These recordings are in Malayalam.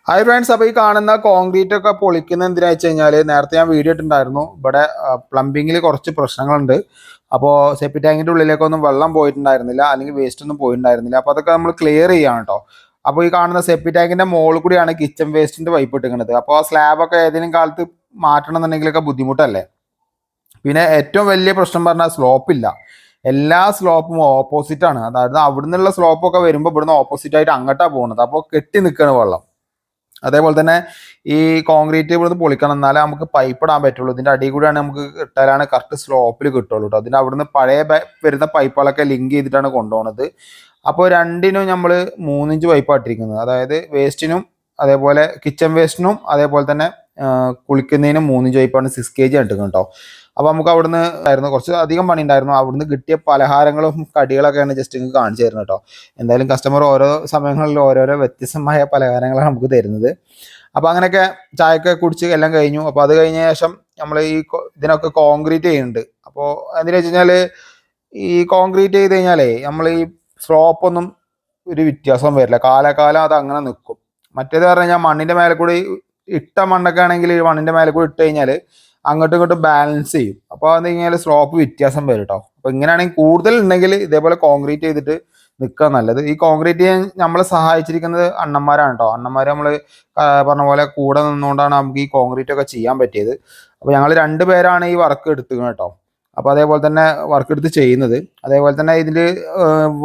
ഹായ് ഫ്രണ്ട്സ്, അപ്പോൾ ഈ കാണുന്ന കോൺക്രീറ്റ് ഒക്കെ പൊളിക്കുന്ന എന്തിനാ വെച്ച് കഴിഞ്ഞാൽ നേരത്തെ ഞാൻ വീഡിയോ ഇട്ടുണ്ടായിരുന്നു. ഇവിടെ പ്ലംബിങ്ങിൽ കുറച്ച് പ്രശ്നങ്ങളുണ്ട്. അപ്പോൾ സെപ്റ്റി ടാങ്കിൻ്റെ ഉള്ളിലേക്കൊന്നും വെള്ളം പോയിട്ടുണ്ടായിരുന്നില്ല, അല്ലെങ്കിൽ വേസ്റ്റ് ഒന്നും പോയിട്ടുണ്ടായിരുന്നില്ല. അപ്പോൾ അതൊക്കെ നമ്മൾ ക്ലിയർ ചെയ്യാണ് കേട്ടോ. അപ്പോൾ ഈ കാണുന്ന സെപ്റ്റി ടാങ്കിൻ്റെ മുകളിൽ കൂടിയാണ് കിച്ചൺ വേസ്റ്റിൻ്റെ പൈപ്പ് ഇട്ടിരിക്കുന്നത്. അപ്പോൾ ആ സ്ലാബൊക്കെ ഏതെങ്കിലും കാലത്ത് മാറ്റണം എന്നുണ്ടെങ്കിലൊക്കെ ബുദ്ധിമുട്ടല്ലേ. പിന്നെ ഏറ്റവും വലിയ പ്രശ്നം പറഞ്ഞാൽ സ്ലോപ്പില്ല. എല്ലാ സ്ലോപ്പും ഓപ്പോസിറ്റാണ്. അതായത് അവിടെ നിന്നുള്ള സ്ലോപ്പൊക്കെ വരുമ്പോൾ ഇവിടുന്ന് ഓപ്പോസിറ്റായിട്ട് അങ്ങോട്ടാണ് പോകുന്നത്. അപ്പോൾ കെട്ടി നിൽക്കുകയാണ് വെള്ളം. അതേപോലെ തന്നെ ഈ കോൺക്രീറ്റ് ഇവിടുന്ന് പൊളിക്കണം, എന്നാലേ നമുക്ക് പൈപ്പ് ഇടാൻ പറ്റുള്ളൂ. ഇതിൻ്റെ അടിയിൽ കൂടെയാണ് നമുക്ക് ഇട്ടാലാണ് കറക്റ്റ് സ്ലോപ്പിൽ കിട്ടുള്ളൂ കേട്ടോ. അതിൻ്റെ അവിടുന്ന് പഴയ വരുന്ന പൈപ്പുകളൊക്കെ ലിങ്ക് ചെയ്തിട്ടാണ് കൊണ്ടുപോകുന്നത്. അപ്പോൾ രണ്ടിനും നമ്മൾ 3 ഇഞ്ച് പൈപ്പാണ് ഇട്ടിരിക്കുന്നത്. അതായത് വേസ്റ്റിനും അതേപോലെ കിച്ചൺ വേസ്റ്റിനും അതേപോലെ തന്നെ കുളിക്കുന്നതിനും 3 ഇഞ്ച് പൈപ്പാണ് 6 kg ഇട്ടിരിക്കുന്നത് കേട്ടോ. അപ്പോൾ നമുക്ക് അവിടുന്ന് ആയിരുന്നു കുറച്ച് അധികം പണി ഉണ്ടായിരുന്നു. അവിടുന്ന് കിട്ടിയ പലഹാരങ്ങളും കടികളൊക്കെയാണ് ജസ്റ്റ് നിങ്ങൾക്ക് കാണിച്ചു തരുന്നത് കേട്ടോ. എന്തായാലും കസ്റ്റമർ ഓരോ സമയങ്ങളിൽ ഓരോരോ വ്യത്യസ്തമായ പലഹാരങ്ങളാണ് നമുക്ക് തരുന്നത്. അപ്പോൾ അങ്ങനെയൊക്കെ ചായയൊക്കെ കുടിച്ച് എല്ലാം കഴിഞ്ഞു. അപ്പോൾ അത് കഴിഞ്ഞ ശേഷം നമ്മൾ ഈ ഇതിനൊക്കെ കോൺക്രീറ്റ് ചെയ്യുന്നുണ്ട്. അപ്പോൾ എന്താണെന്ന് വെച്ച് കഴിഞ്ഞാൽ ഈ കോൺക്രീറ്റ് ചെയ്ത് കഴിഞ്ഞാലേ നമ്മൾ ഈ സ്ലോപ്പൊന്നും ഒരു വ്യത്യാസം വരില്ല. കാലാകാലം അത് അങ്ങനെ നിൽക്കും. മറ്റേത് പറഞ്ഞു കഴിഞ്ഞാൽ മണ്ണിൻ്റെ മേലെ കൂടി ഇട്ട മണ്ണൊക്കെ ആണെങ്കിൽ മണ്ണിൻ്റെ മേലെ കൂടി ഇട്ട് കഴിഞ്ഞാൽ അങ്ങോട്ടും ഇങ്ങോട്ടും ബാലൻസ് ചെയ്യും. അപ്പോൾ അത് കഴിഞ്ഞാൽ സ്ലോപ്പ് വ്യത്യാസം വരും കേട്ടോ. അപ്പോൾ ഇങ്ങനെയാണെങ്കിൽ കൂടുതൽ ഉണ്ടെങ്കിൽ ഇതേപോലെ കോൺക്രീറ്റ് ചെയ്തിട്ട് നിൽക്കുക നല്ലത്. ഈ കോൺക്രീറ്റ് ചെയ്യാൻ നമ്മളെ സഹായിച്ചിരിക്കുന്നത് അണ്ണന്മാരാണ് കേട്ടോ. അണ്ണന്മാർ നമ്മൾ പറഞ്ഞ പോലെ കൂടെ നിന്നുകൊണ്ടാണ് നമുക്ക് ഈ കോൺക്രീറ്റ് ഒക്കെ ചെയ്യാൻ പറ്റിയത്. അപ്പോൾ ഞങ്ങൾ 2 പേരാണ് ഈ വർക്ക് എടുത്തുന്നത് കേട്ടോ. അപ്പോൾ അതേപോലെ തന്നെ വർക്ക് എടുത്ത് ചെയ്യുന്നത്. അതേപോലെ തന്നെ ഇതിൽ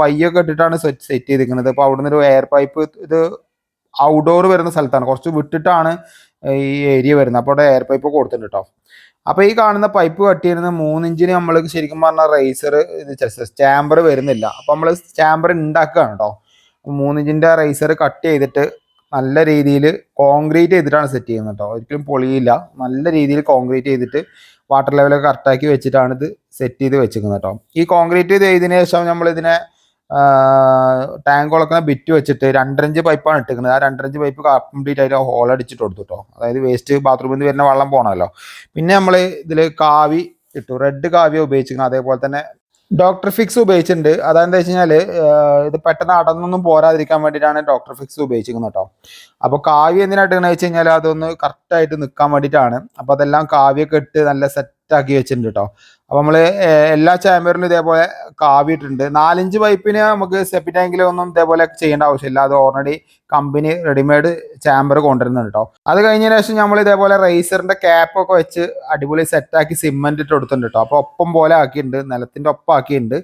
വയ്യൊക്കെ ഇട്ടിട്ടാണ് സെറ്റ് ചെയ്തിരിക്കുന്നത്. അപ്പോൾ അവിടെ നിന്നൊരു എയർ പൈപ്പ്, ഇത് ഔട്ട്ഡോർ വരുന്ന സ്ഥലത്താണ്, കുറച്ച് വിട്ടിട്ടാണ് ഈ ഏരിയ വരുന്നത്. അപ്പോൾ അവിടെ എയർ പൈപ്പ് കൊടുത്തിട്ടുണ്ട് കേട്ടോ. അപ്പോൾ ഈ കാണുന്ന പൈപ്പ് കട്ട് ചെയ്യുന്നത് 3 ഇഞ്ചിന് നമ്മൾ ശരിക്കും പറഞ്ഞാൽ റൈസർ ചാമ്പർ വരുന്നില്ല. അപ്പോൾ നമ്മൾ ചാമ്പർ ഉണ്ടാക്കുകയാണ് കേട്ടോ. 3 ഇഞ്ചിൻ്റെ റൈസർ കട്ട് ചെയ്തിട്ട് നല്ല രീതിയിൽ കോൺക്രീറ്റ് ചെയ്തിട്ടാണ് സെറ്റ് ചെയ്യുന്നത് കേട്ടോ. ഒരിക്കലും പൊളിയില്ല. നല്ല രീതിയിൽ കോൺക്രീറ്റ് ചെയ്തിട്ട് വാട്ടർ ലെവലൊക്കെ കറക്റ്റാക്കി വെച്ചിട്ടാണ് ഇത് സെറ്റ് ചെയ്ത് വെച്ചിരിക്കുന്നത് കേട്ടോ. ഈ കോൺക്രീറ്റ് ചെയ്തതിന് ശേഷം നമ്മളിതിനെ ടാങ്ക് കൊളക്കുന്ന ബിറ്റ് വെച്ചിട്ട് 2.5 ഇഞ്ച് പൈപ്പാണ് ഇട്ടിരിക്കുന്നത്. ആ 2.5 ഇഞ്ച് പൈപ്പ് കംപ്ലീറ്റ് ആയിട്ട് ഹോൾ അടിച്ചിട്ട് കൊടുത്തു കേട്ടോ. അതായത് വേസ്റ്റ് ബാത്റൂമിൽ നിന്ന് വരുന്ന വെള്ളം പോകണമല്ലോ. പിന്നെ നമ്മൾ ഇതിൽ കാവി ഇട്ടു, റെഡ് കാവിയാണ് ഉപയോഗിച്ചിരിക്കുന്നത്. അതേപോലെ തന്നെ ഡോക്ടർ ഫിക്സ് ഉപയോഗിച്ചിട്ടുണ്ട്. അതെന്താ വെച്ച് കഴിഞ്ഞാൽ ഇത് പെട്ടെന്ന് അടന്നൊന്നും പോരാതിരിക്കാൻ വേണ്ടിയിട്ടാണ് ഡോക്ടർ ഫിക്സ് ഉപയോഗിച്ചിരിക്കുന്നത് കേട്ടോ. അപ്പോൾ കാവ്യ എന്തിനായിട്ടാണെന്ന് വെച്ച് കഴിഞ്ഞാൽ അതൊന്ന് കറക്റ്റായിട്ട് നിൽക്കാൻ വേണ്ടിയിട്ടാണ്. അപ്പോൾ അതെല്ലാം കാവ്യൊക്കെ ഇട്ട് നല്ല സെറ്റാക്കി വെച്ചിട്ടുണ്ട് കേട്ടോ. അപ്പോൾ നമ്മൾ എല്ലാ ചാമ്പറിലും ഇതേപോലെ കാവിയിട്ടുണ്ട്. 4 ഇഞ്ച് പൈപ്പിന് നമുക്ക് സെപ്റ്റി ടാങ്കിലൊന്നും ഇതേപോലെ ചെയ്യേണ്ട ആവശ്യമില്ല. അത് ഓൾറെഡി കമ്പനി റെഡിമെയ്ഡ് ചാമ്പർ കൊണ്ടുവരുന്നുണ്ട് കേട്ടോ. അത് കഴിഞ്ഞതിന് ശേഷം നമ്മൾ ഇതേപോലെ റൈസറിൻ്റെ ക്യാപ്പൊക്കെ വെച്ച് അടിപൊളി സെറ്റാക്കി സിമെൻറ്റ് ഇട്ട് കൊടുത്തിട്ടുണ്ട് കേട്ടോ. അപ്പോൾ ഒപ്പം പോലെ ആക്കിയിട്ടുണ്ട്, നിലത്തിൻ്റെ ഒപ്പം ആക്കിയിട്ടുണ്ട്.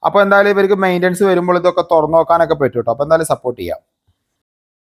അപ്പോൾ എന്തായാലും ഇവർക്ക് മെയിൻ്റെനൻസ് വരുമ്പോൾ ഇതൊക്കെ തുറന്നു നോക്കാനൊക്കെ പറ്റും കേട്ടോ. അപ്പോൾ എന്തായാലും സപ്പോർട്ട് ചെയ്യാം.